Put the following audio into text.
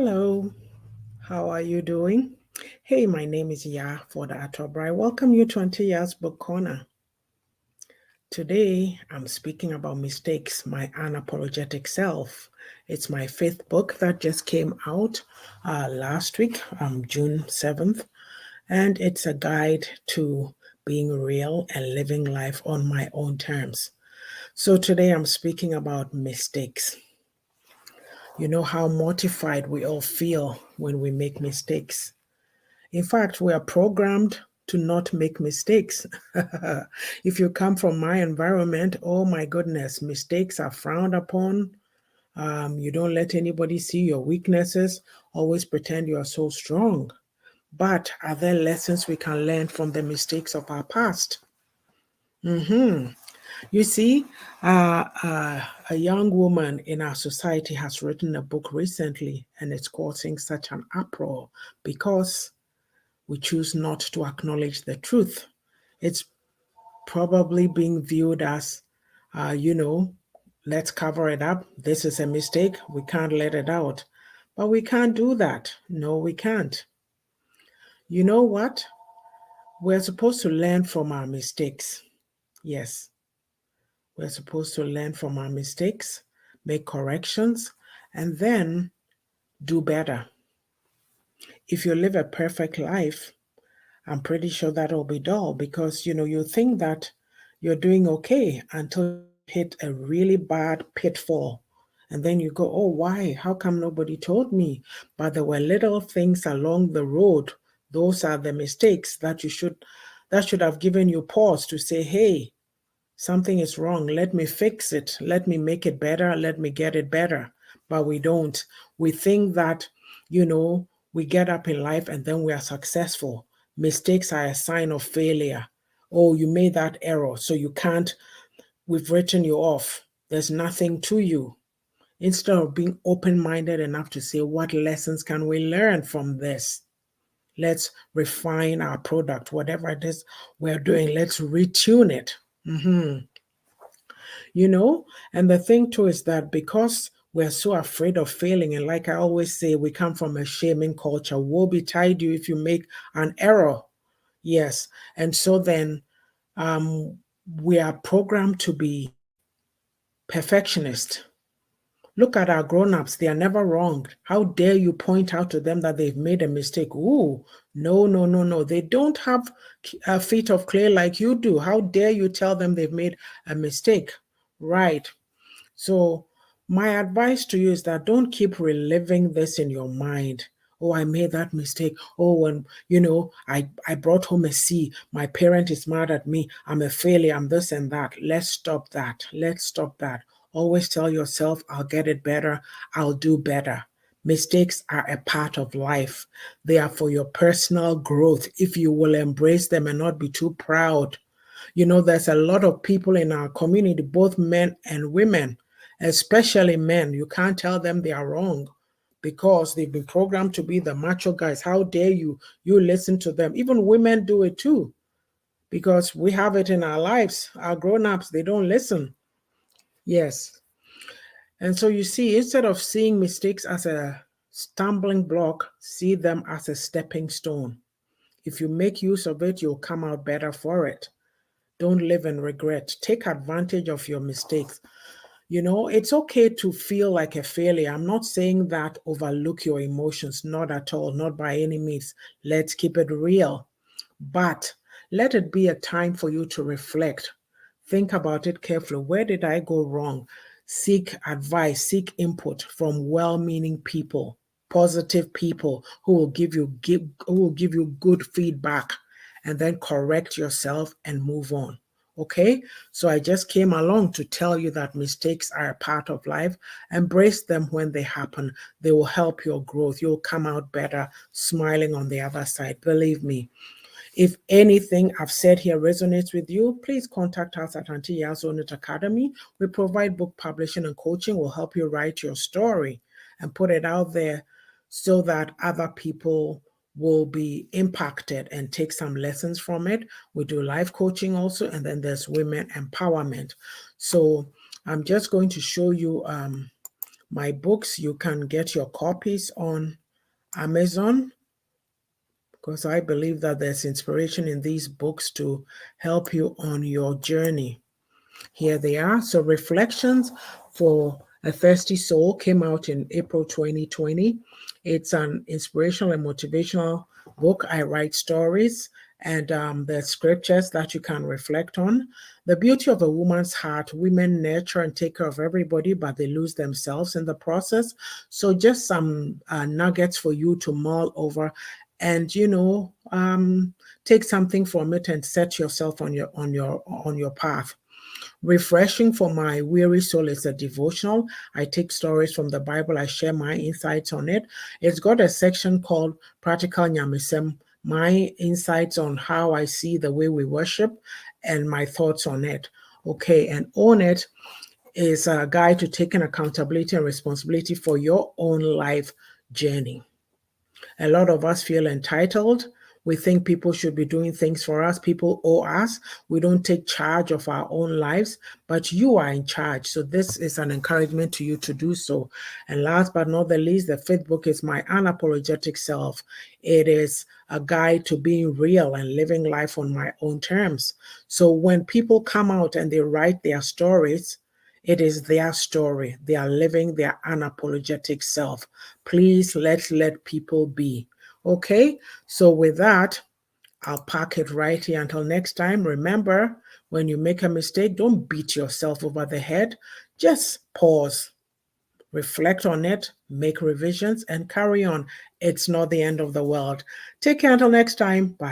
Hello, how are you doing? Hey, my name is Ya for the Atobra. I welcome you to Auntie Ya's Book Corner. Today, I'm speaking about mistakes, my unapologetic self. It's my fifth book that just came out last week, June 7th, and it's a guide to being real and living life on my own terms. So today, I'm speaking about mistakes. You know how mortified we all feel when we make mistakes. In fact, we are programmed to not make mistakes. If you come from my environment, oh my goodness, mistakes are frowned upon. You don't let anybody see your weaknesses. Always pretend you are so strong. But are there lessons we can learn from the mistakes of our past? Mhm. You see, a young woman in our society has written a book recently, and it's causing such an uproar because we choose not to acknowledge the truth. It's probably being viewed as, you know, let's cover it up. This is a mistake. We can't let it out. But we can't do that. No, we can't. You know what? We're supposed to learn from our mistakes. Yes, we're supposed to learn from our mistakes, make corrections, and then do better. If you live a perfect life, I'm pretty sure that'll be dull because you think that you're doing okay until you hit a really bad pitfall. And then you go, oh, why? How come nobody told me? But there were little things along the road. Those are the mistakes that should have given you pause to say, hey, something is wrong. Let me fix it. Let me make it better. Let me get it better. But we don't. We think that, we get up in life and then we are successful. Mistakes are a sign of failure. Oh, you made that error, so you can't, we've written you off. There's nothing to you. Instead of being open minded enough to say, what lessons can we learn from this? Let's refine our product, whatever it is we're doing, let's retune it. Mhm. you know and the thing too is that because we're so afraid of failing, and like I always say, we come from a shaming culture. Woe betide you if you make an error. Yes. And so then um we are programmed to be perfectionist. Look at our grown-ups, they are never wrong. How dare you point out to them that they've made a mistake? Ooh, no, no, no, no. They don't have feet of clay like you do. How dare you tell them they've made a mistake? Right. So, my advice to you is that don't keep reliving this in your mind. Oh, I made that mistake. Oh, and I brought home a C. My parent is mad at me. I'm a failure. I'm this and that. Let's stop that. Let's stop that. Always tell yourself, I'll get it better. I'll do better. Mistakes are a part of life. They are for your personal growth if you will embrace them and not be too proud. There's a lot of people in our community, both men and women, especially men. You can't tell them they are wrong because they've been programmed to be the macho guys. How dare you? You listen to them. Even women do it too because we have it in our lives. Our grown-ups, they don't listen. Yes. And so you see, instead of seeing mistakes as a stumbling block, see them as a stepping stone. If you make use of it, you'll come out better for it. Don't live in regret. Take advantage of your mistakes. It's okay to feel like a failure. I'm not saying that overlook your emotions, not at all, not by any means. Let's keep it real. But let it be a time for you to reflect. Think about it carefully. Where did I go wrong? Seek advice, seek input from well-meaning people, positive people who will give you good feedback, and then correct yourself and move on. Okay? So I just came along to tell you that mistakes are a part of life. Embrace them when they happen. They will help your growth. You'll come out better, smiling on the other side. Believe me. If anything I've said here resonates with you, please contact us at Auntie Ya's Ownit Academy. We provide book publishing and coaching. We'll help you write your story and put it out there so that other people will be impacted and take some lessons from it. We do life coaching also, and then there's women empowerment. So I'm just going to show you My books, you can get your copies on Amazon, because I believe that there's inspiration in these books to help you on your journey. Here they are. So Reflections for a Thirsty Soul came out in April 2020. It's an inspirational and motivational book. I write stories and the scriptures that you can reflect on. The Beauty of a Woman's Heart. Women nurture and take care of everybody, but they lose themselves in the process. So just some nuggets for you to mull over and, take something from it and set yourself on your path. Refreshing for my weary soul is a devotional. I take stories from the Bible. I share my insights on it. It's got a section called Practical Nyamisem, my insights on how I see the way we worship and my thoughts on it. Okay, and Own It is a guide to taking accountability and responsibility for your own life journey. A lot of us feel entitled. We think people should be doing things for us. People owe us. We don't take charge of our own lives, but you are in charge. So this is an encouragement to you to do so. And last but not the least, the fifth book is My Unapologetic Self. It is a guide to being real and living life on my own terms. So when people come out and they write their stories, it is their story. They are living their unapologetic self. Please let people be. Okay, so with that, I'll park it right here until next time. Remember, when you make a mistake, don't beat yourself over the head. Just pause, reflect on it, make revisions, and carry on. It's not the end of the world. Take care until next time. Bye.